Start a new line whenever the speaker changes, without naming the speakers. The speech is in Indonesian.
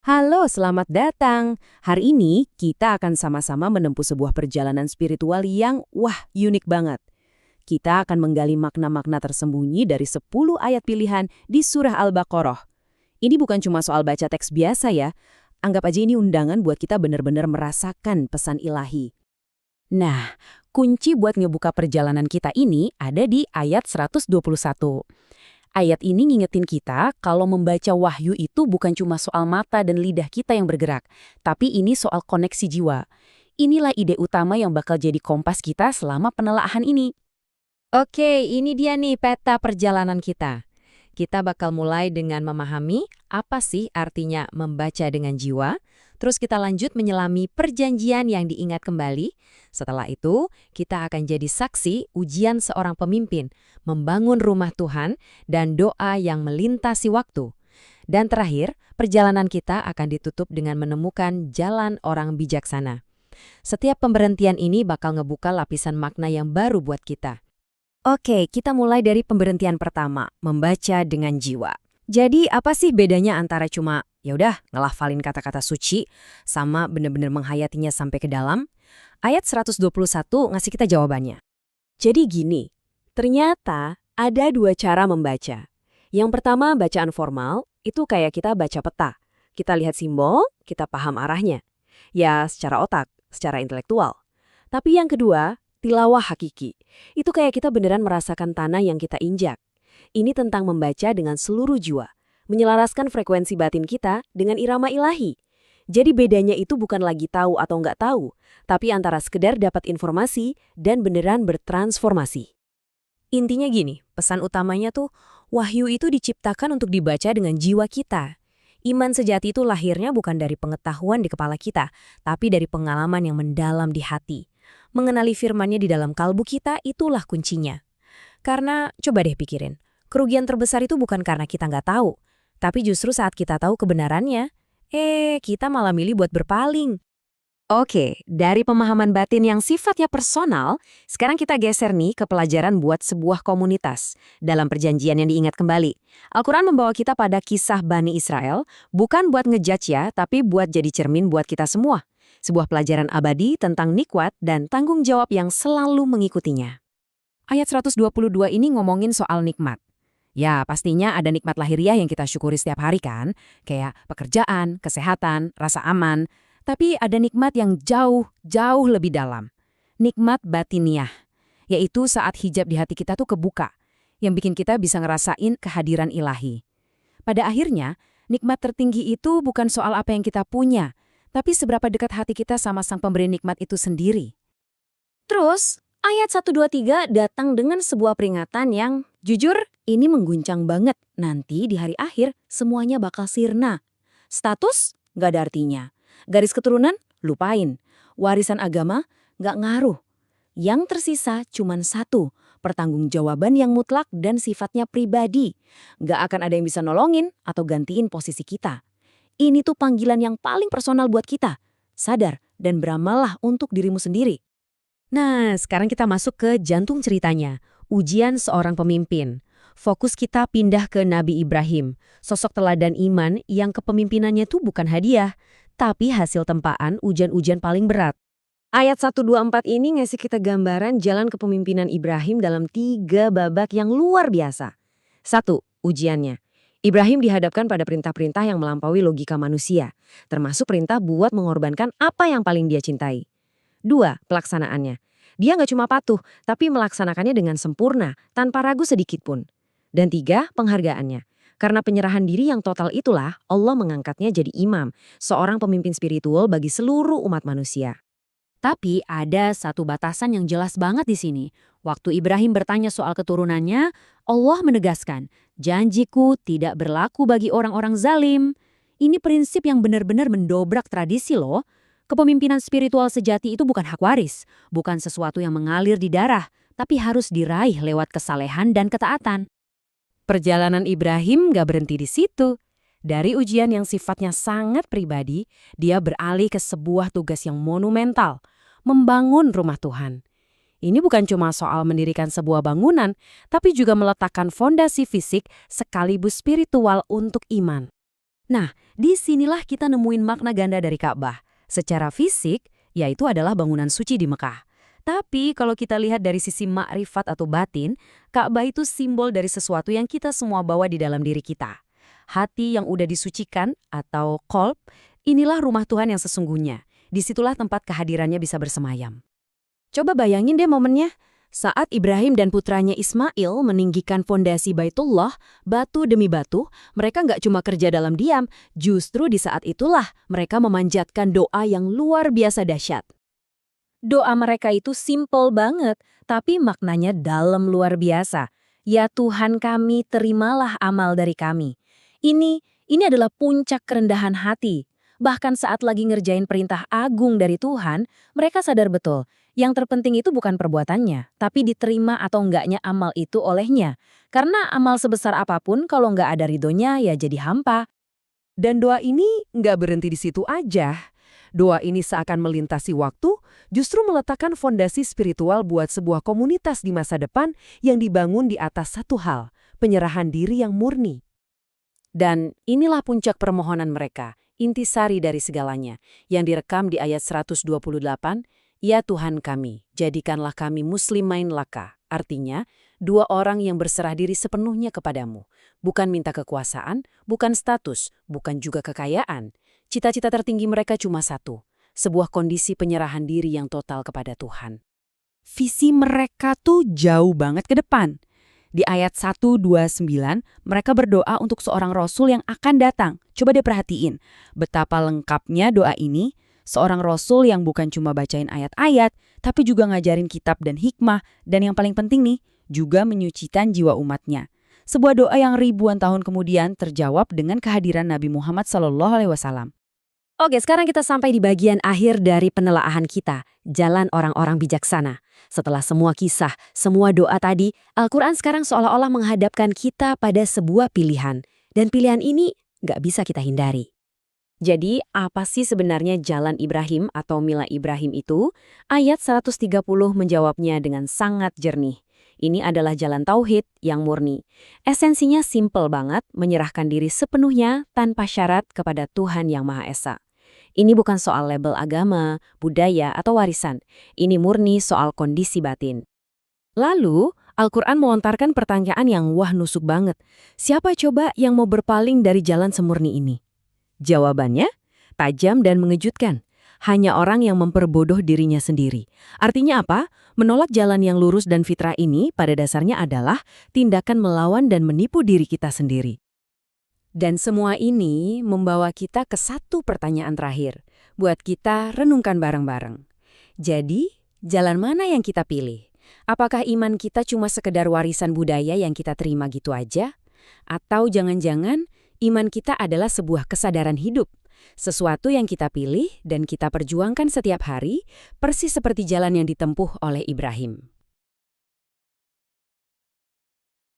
Halo, selamat datang. Hari ini kita akan sama-sama menempuh sebuah perjalanan spiritual yang unik banget. Kita akan menggali makna-makna tersembunyi dari 10 ayat pilihan di surah Al-Baqarah. Ini bukan cuma soal baca teks biasa ya. Anggap aja ini undangan buat kita benar-benar merasakan pesan ilahi. Nah, kunci buat ngebuka perjalanan kita ini ada di ayat 121. Ayat ini ngingetin kita kalau membaca wahyu itu bukan cuma soal mata dan lidah kita yang bergerak, tapi ini soal koneksi jiwa. Inilah ide utama yang bakal jadi kompas kita selama penelaahan ini.
Oke, ini dia nih peta perjalanan kita. Kita bakal mulai dengan memahami apa sih artinya membaca dengan jiwa, terus kita lanjut menyelami perjanjian yang diingat kembali. Setelah itu, kita akan jadi saksi ujian seorang pemimpin, membangun rumah Tuhan, dan doa yang melintasi waktu. Dan terakhir, perjalanan kita akan ditutup dengan menemukan jalan orang bijaksana. Setiap pemberhentian ini bakal ngebuka lapisan makna yang baru buat kita.
Oke, kita mulai dari pemberhentian pertama, membaca dengan jiwa. Jadi apa sih bedanya antara cuma ya udah ngelafalin kata-kata suci sama bener-bener menghayatinya sampai ke dalam? Ayat 121 ngasih kita jawabannya. Jadi gini, ternyata ada dua cara membaca. Yang pertama bacaan formal, itu kayak kita baca peta. Kita lihat simbol, kita paham arahnya. Ya secara otak, secara intelektual. Tapi yang kedua, tilawah hakiki. Itu kayak kita beneran merasakan tanah yang kita injak. Ini tentang membaca dengan seluruh jiwa, menyelaraskan frekuensi batin kita dengan irama ilahi. Jadi bedanya itu bukan lagi tahu atau nggak tahu, tapi antara sekedar dapat informasi dan beneran bertransformasi. Intinya gini, pesan utamanya tuh, wahyu itu diciptakan untuk dibaca dengan jiwa kita. Iman sejati itu lahirnya bukan dari pengetahuan di kepala kita, tapi dari pengalaman yang mendalam di hati. Mengenali firman-Nya di dalam kalbu kita, itulah kuncinya. Karena, coba deh pikirin, kerugian terbesar itu bukan karena kita nggak tahu, tapi justru saat kita tahu kebenarannya, kita malah milih buat berpaling. Oke, dari pemahaman batin yang sifatnya personal, sekarang kita geser nih ke pelajaran buat sebuah komunitas. Dalam perjanjian yang diingat kembali, Al-Quran membawa kita pada kisah Bani Israel, bukan buat ngejudge ya, tapi buat jadi cermin buat kita semua. Sebuah pelajaran abadi tentang nikmat dan tanggung jawab yang selalu mengikutinya. Ayat 122 ini ngomongin soal nikmat. Ya, pastinya ada nikmat lahiriah yang kita syukuri setiap hari kan, kayak pekerjaan, kesehatan, rasa aman. Tapi ada nikmat yang jauh lebih dalam. Nikmat batiniah, yaitu saat hijab di hati kita tuh kebuka, yang bikin kita bisa ngerasain kehadiran ilahi. Pada akhirnya, nikmat tertinggi itu bukan soal apa yang kita punya, tapi seberapa dekat hati kita sama sang pemberi nikmat itu sendiri. Terus, ayat 123 datang dengan sebuah peringatan yang, jujur, ini mengguncang banget. Nanti di hari akhir, semuanya bakal sirna. Status? Nggak ada artinya. Garis keturunan? Lupain. Warisan agama? Nggak ngaruh. Yang tersisa cuman satu, pertanggungjawaban yang mutlak dan sifatnya pribadi. Nggak akan ada yang bisa nolongin atau gantiin posisi kita. Ini tuh panggilan yang paling personal buat kita. Sadar dan beramallah untuk dirimu sendiri. Nah, sekarang kita masuk ke jantung ceritanya, ujian seorang pemimpin. Fokus kita pindah ke Nabi Ibrahim, sosok teladan iman yang kepemimpinannya tuh bukan hadiah, tapi hasil tempaan ujian-ujian paling berat. Ayat 124 ini ngasih kita gambaran jalan kepemimpinan Ibrahim dalam 3 babak yang luar biasa. 1. Ujiannya. Ibrahim dihadapkan pada perintah-perintah yang melampaui logika manusia, termasuk perintah buat mengorbankan apa yang paling dia cintai. 2. Pelaksanaannya. Dia nggak cuma patuh, tapi melaksanakannya dengan sempurna, tanpa ragu sedikit pun. Dan 3. Penghargaannya. Karena penyerahan diri yang total itulah, Allah mengangkatnya jadi imam, seorang pemimpin spiritual bagi seluruh umat manusia. Tapi ada satu batasan yang jelas banget di sini. Waktu Ibrahim bertanya soal keturunannya, Allah menegaskan, janjiku tidak berlaku bagi orang-orang zalim. Ini prinsip yang benar-benar mendobrak tradisi loh. Kepemimpinan spiritual sejati itu bukan hak waris, bukan sesuatu yang mengalir di darah, tapi harus diraih lewat kesalehan dan ketaatan. Perjalanan Ibrahim gak berhenti di situ. Dari ujian yang sifatnya sangat pribadi, dia beralih ke sebuah tugas yang monumental, membangun rumah Tuhan. Ini bukan cuma soal mendirikan sebuah bangunan, tapi juga meletakkan fondasi fisik sekaligus spiritual untuk iman. Nah, disinilah kita nemuin makna ganda dari Ka'bah. Secara fisik, yaitu adalah bangunan suci di Mekah. Tapi kalau kita lihat dari sisi makrifat atau batin, Ka'bah itu simbol dari sesuatu yang kita semua bawa di dalam diri kita. Hati yang udah disucikan atau qalb, inilah rumah Tuhan yang sesungguhnya. Disitulah tempat kehadirannya bisa bersemayam. Coba bayangin deh momennya. Saat Ibrahim dan putranya Ismail meninggikan fondasi Baitullah, batu demi batu, mereka nggak cuma kerja dalam diam, justru di saat itulah mereka memanjatkan doa yang luar biasa dahsyat. Doa mereka itu simple banget, tapi maknanya dalam luar biasa. Ya Tuhan kami, terimalah amal dari kami. Ini adalah puncak kerendahan hati. Bahkan saat lagi ngerjain perintah agung dari Tuhan, mereka sadar betul, yang terpenting itu bukan perbuatannya, tapi diterima atau enggaknya amal itu olehnya. Karena amal sebesar apapun kalau enggak ada ridhonya ya jadi hampa. Dan doa ini nggak berhenti di situ aja. Doa ini seakan melintasi waktu, justru meletakkan fondasi spiritual buat sebuah komunitas di masa depan yang dibangun di atas satu hal, penyerahan diri yang murni. Dan inilah puncak permohonan mereka, intisari dari segalanya, yang direkam di ayat 128, Ya Tuhan kami, jadikanlah kami muslimain laka. Artinya, dua orang yang berserah diri sepenuhnya kepadamu. Bukan minta kekuasaan, bukan status, bukan juga kekayaan. Cita-cita tertinggi mereka cuma satu, sebuah kondisi penyerahan diri yang total kepada Tuhan. Visi mereka tuh jauh banget ke depan. Di ayat 129, mereka berdoa untuk seorang rasul yang akan datang. Coba deh perhatiin, betapa lengkapnya doa ini. Seorang rasul yang bukan cuma bacain ayat-ayat, tapi juga ngajarin kitab dan hikmah, dan yang paling penting nih, juga menyucikan jiwa umatnya. Sebuah doa yang ribuan tahun kemudian terjawab dengan kehadiran Nabi Muhammad SAW. Oke, sekarang kita sampai di bagian akhir dari penelaahan kita, jalan orang-orang bijaksana. Setelah semua kisah, semua doa tadi, Al-Quran sekarang seolah-olah menghadapkan kita pada sebuah pilihan. Dan pilihan ini nggak bisa kita hindari. Jadi, apa sih sebenarnya jalan Ibrahim atau Mila Ibrahim itu? Ayat 130 menjawabnya dengan sangat jernih. Ini adalah jalan tauhid yang murni. Esensinya simpel banget, menyerahkan diri sepenuhnya tanpa syarat kepada Tuhan Yang Maha Esa. Ini bukan soal label agama, budaya, atau warisan. Ini murni soal kondisi batin. Lalu, Al-Quran melontarkan pertanyaan yang wah nusuk banget. Siapa coba yang mau berpaling dari jalan semurni ini? Jawabannya, tajam dan mengejutkan. Hanya orang yang memperbodoh dirinya sendiri. Artinya apa? Menolak jalan yang lurus dan fitrah ini pada dasarnya adalah tindakan melawan dan menipu diri kita sendiri. Dan semua ini membawa kita ke satu pertanyaan terakhir. Buat kita renungkan bareng-bareng. Jadi, jalan mana yang kita pilih? Apakah iman kita cuma sekedar warisan budaya yang kita terima gitu aja? Atau jangan-jangan iman kita adalah sebuah kesadaran hidup, sesuatu yang kita pilih dan kita perjuangkan setiap hari, persis seperti jalan yang ditempuh oleh Ibrahim.